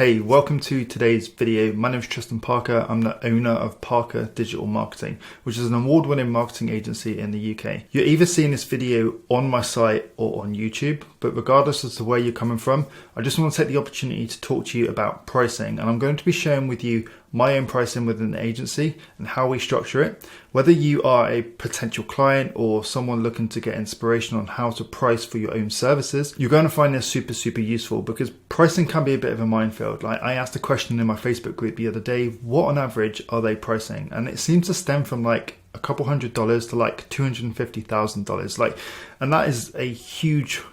Hey, welcome to today's video. My name is Tristan Parker. I'm the owner of Parker Digital Marketing, which is an award-winning marketing agency in the UK. You're either seeing this video on my site or on YouTube, but regardless as to where you're coming from, I just want to take the opportunity to talk to you about pricing. And I'm going to be sharing with you my own pricing within the agency and how we structure it. Whether you are a potential client or someone looking to get inspiration on how to price for your own services, you're going to find this super useful because pricing can be a bit of a minefield. Like I asked a question in my Facebook group the other day, what on average are they pricing? And it seems to stem from like a couple $100s to like $250,000. And that is a huge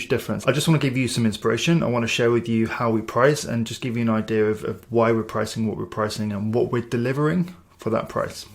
difference. I just want to give you some inspiration. I want to share with you how we price and just give you an idea of why we're pricing what we're pricing and what we're delivering for that price.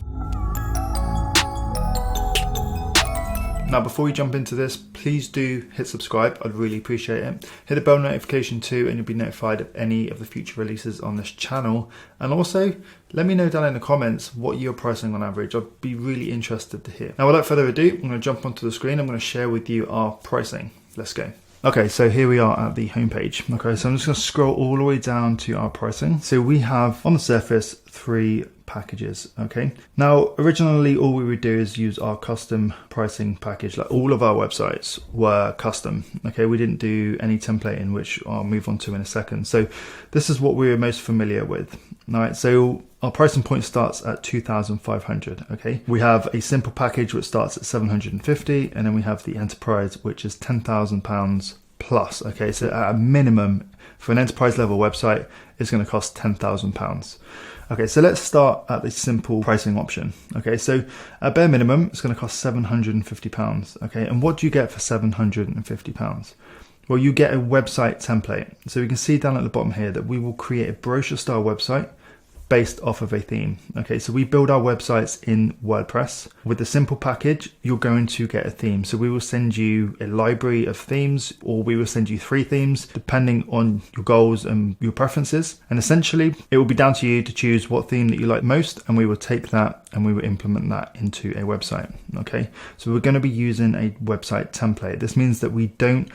Now, before we jump into this, please do hit subscribe. I'd really appreciate it. Hit the bell notification too, and you'll be notified of any of the future releases on this channel. And also, let me know down in the comments what you're pricing on average. I'd be really interested to hear. Now, without further ado, I'm going to jump onto the screen. I'm going to share with you our pricing. Let's go. Okay, so here we are at the homepage. Okay, so I'm just going to scroll all the way down to our pricing. So we have on the surface 3 packages. Okay, now originally all we would do is use our custom pricing package. Like all of our websites were custom. Okay, we didn't do any templating, which I'll move on to in a second. So this is what we're most familiar with. All right, so our pricing point starts at 2,500. Okay, we have a simple package which starts at 750, and then we have the enterprise, which is £10,000 plus. Okay, so at a minimum for an enterprise level website, it's going to cost £10,000. Okay, so let's start at the simple pricing option. Okay, so at bare minimum, it's going to cost £750. Okay, and what do you get for £750? Well, you get a website template. So you can see down at the bottom here that we will create a brochure style website based off of a theme. Okay, so we build our websites in WordPress. With the simple package, you're going to get a theme. So we will send you a library of themes, or we will send you 3 themes, depending on your goals and your preferences. And essentially, it will be down to you to choose what theme that you like most, and we will take that and we will implement that into a website. Okay, so we're going to be using a website template. This means that we don't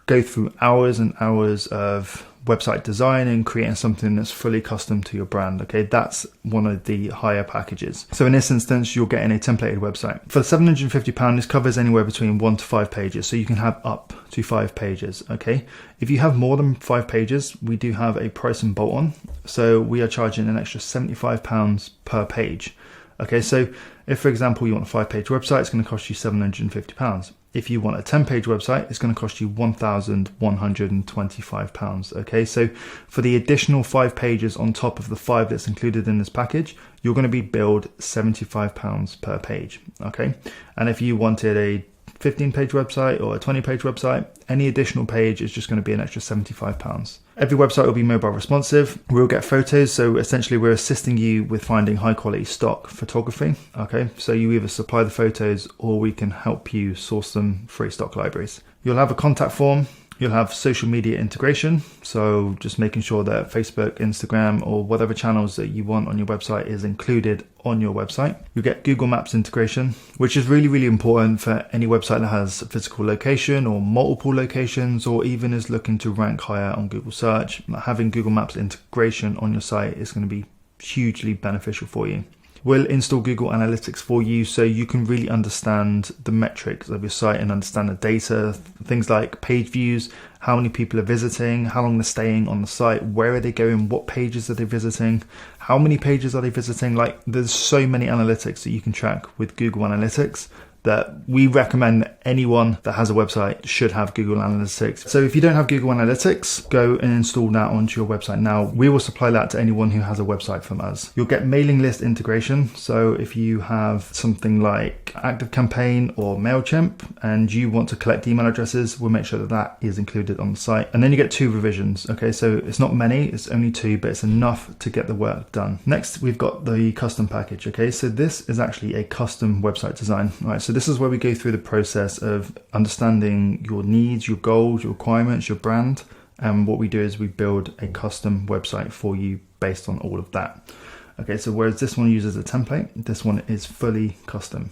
go through hours and hours of website design and creating something that's fully custom to your brand. Okay, that's one of the higher packages. So in this instance, you're getting a templated website. For £750, this covers anywhere between 1 to 5 pages. So you can have up to 5 pages. Okay, if you have more than 5 pages, we do have a price and bolt on. So we are charging an extra £75 per page. Okay, so if, for example, you want a 5-page website, it's going to cost you £750. If you want a 10-page website, it's going to cost you £1,125. Okay, so for the additional 5 pages on top of the 5 that's included in this package, you're going to be billed £75 per page. Okay, and if you wanted a 15-page website or a 20-page website, any additional page is just going to be an extra £75. Every website will be mobile responsive. We'll get photos, so essentially we're assisting you with finding high quality stock photography. Okay, so you either supply the photos or we can help you source them free stock libraries. You'll have a contact form. You'll have social media integration, so just making sure that Facebook, Instagram, or whatever channels that you want on your website is included on your website. You get Google Maps integration, which is really important for any website that has a physical location or multiple locations, or even is looking to rank higher on Google search. Having Google Maps integration on your site is going to be hugely beneficial for you. We'll install Google Analytics for you so you can really understand the metrics of your site and understand the data, things like page views, how many people are visiting, how long they're staying on the site, where are they going, what pages are they visiting, how many pages are they visiting. Like, there's so many analytics that you can track with Google Analytics that we recommend anyone that has a website should have Google Analytics. So if you don't have Google Analytics, go and install that onto your website now. We will supply that to anyone who has a website from us. You'll get mailing list integration. So if you have something like ActiveCampaign or MailChimp and you want to collect email addresses, we'll make sure that that is included on the site. And then you get 2 revisions. Okay, so it's not many, it's only 2, but it's enough to get the work done. Next, we've got the custom package. Okay, so this is actually a custom website design. All right, so this is where we go through the process of understanding your needs, your goals, your requirements, your brand. And what we do is we build a custom website for you based on all of that. Okay, so whereas this one uses a template, this one is fully custom.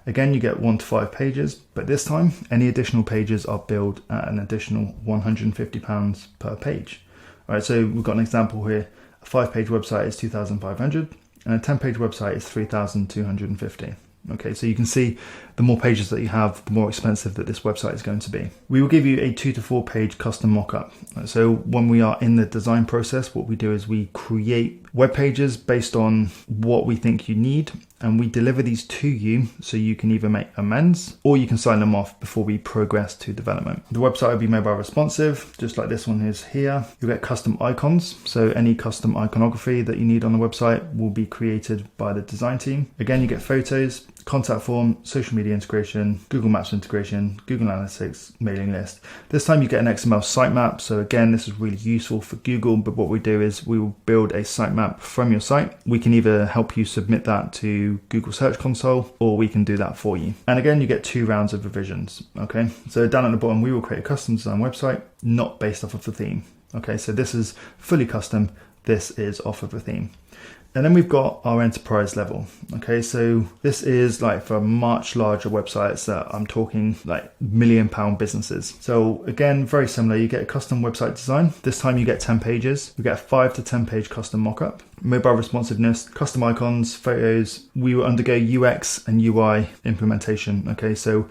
Again, you get 1 to 5 pages, but this time any additional pages are billed at an additional £150 per page. All right, so we've got an example here. A 5-page website is 2,500 and a 10-page website is 3,250. Okay, so you can see the more pages that you have, the more expensive that this website is going to be. We will give you a 2 to 4 page custom mockup. So when we are in the design process, what we do is we create web pages based on what we think you need, and we deliver these to you so you can either make amends or you can sign them off before we progress to development. The website will be mobile responsive, just like this one is here. You'll get custom icons, so any custom iconography that you need on the website will be created by the design team. Again, you get photos, contact form, social media integration, Google Maps integration, Google Analytics, mailing list. This time you get an XML sitemap. So again, this is really useful for Google, but what we do is we will build a sitemap from your site. We can either help you submit that to Google Search Console, or we can do that for you. And again, you get 2 rounds of revisions. Okay, so down at the bottom, we will create a custom design website, not based off of the theme. Okay, so this is fully custom. This is off of a theme. And then we've got our enterprise level. Okay, so this is like for much larger websites that I'm talking like £1 million businesses. So again, very similar. You get a custom website design. This time you get 10 pages. You get a 5 to 10 page custom mockup, mobile responsiveness, custom icons, photos. We will undergo UX and UI implementation. Okay, so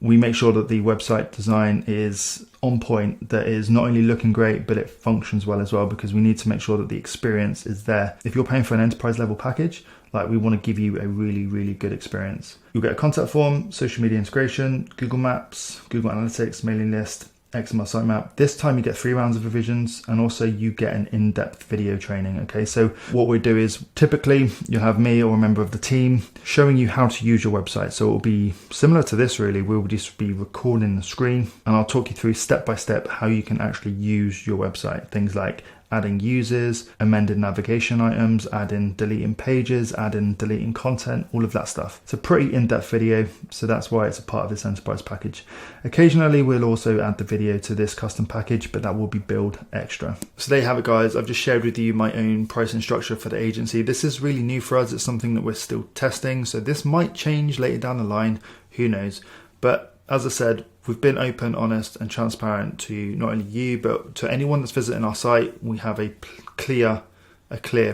we make sure that the website design is on point, that is not only looking great, but it functions well as well, because we need to make sure that the experience is there. If you're paying for an enterprise level package, like we want to give you a really, really good experience. You'll get a contact form, social media integration, Google Maps, Google Analytics, mailing list, XML sitemap. This time you get 3 rounds of revisions, and also you get an in-depth video training. Okay, so what we do is typically you'll have me or a member of the team showing you how to use your website. So it will be similar to this really. We'll just be recording the screen, and I'll talk you through step by step how you can actually use your website. Things like adding users, amending navigation items, adding, deleting pages, adding, deleting content, all of that stuff. It's a pretty in-depth video, so that's why it's a part of this enterprise package. Occasionally, we'll also add the video to this custom package, but that will be billed extra. So there you have it, guys. I've just shared with you my own pricing structure for the agency. This is really new for us. It's something that we're still testing, so this might change later down the line. Who knows? But as I said, we've been open, honest and transparent to not only you, but to anyone that's visiting our site. We have a clear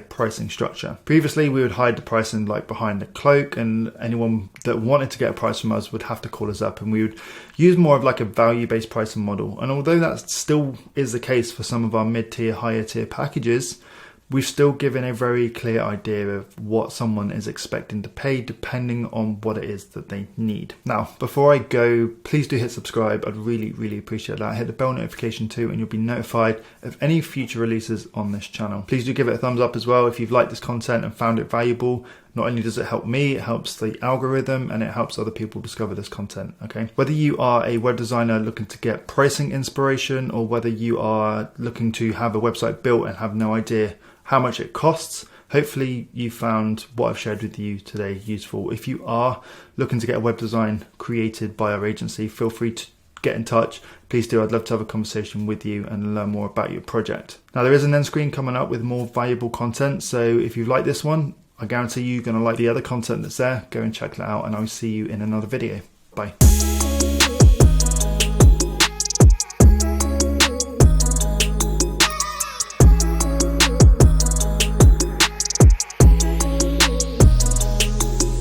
pricing structure. Previously, we would hide the pricing like behind the cloak, and anyone that wanted to get a price from us would have to call us up, and we would use more of like a value-based pricing model. And although that still is the case for some of our mid-tier, higher tier packages, we've still given a very clear idea of what someone is expecting to pay depending on what it is that they need. Now, before I go, please do hit subscribe. I'd really, really appreciate that. Hit the bell notification too, and you'll be notified of any future releases on this channel. Please do give it a thumbs up as well if you've liked this content and found it valuable. Not only does it help me, it helps the algorithm, and it helps other people discover this content, okay? Whether you are a web designer looking to get pricing inspiration, or whether you are looking to have a website built and have no idea how much it costs, hopefully you found what I've shared with you today useful. If you are looking to get a web design created by our agency, feel free to get in touch. Please do. I'd love to have a conversation with you and learn more about your project. Now, there is an end screen coming up with more valuable content, so if you like this one, I guarantee you're going to like the other content that's there. Go and check that out, and I'll see you in another video. Bye.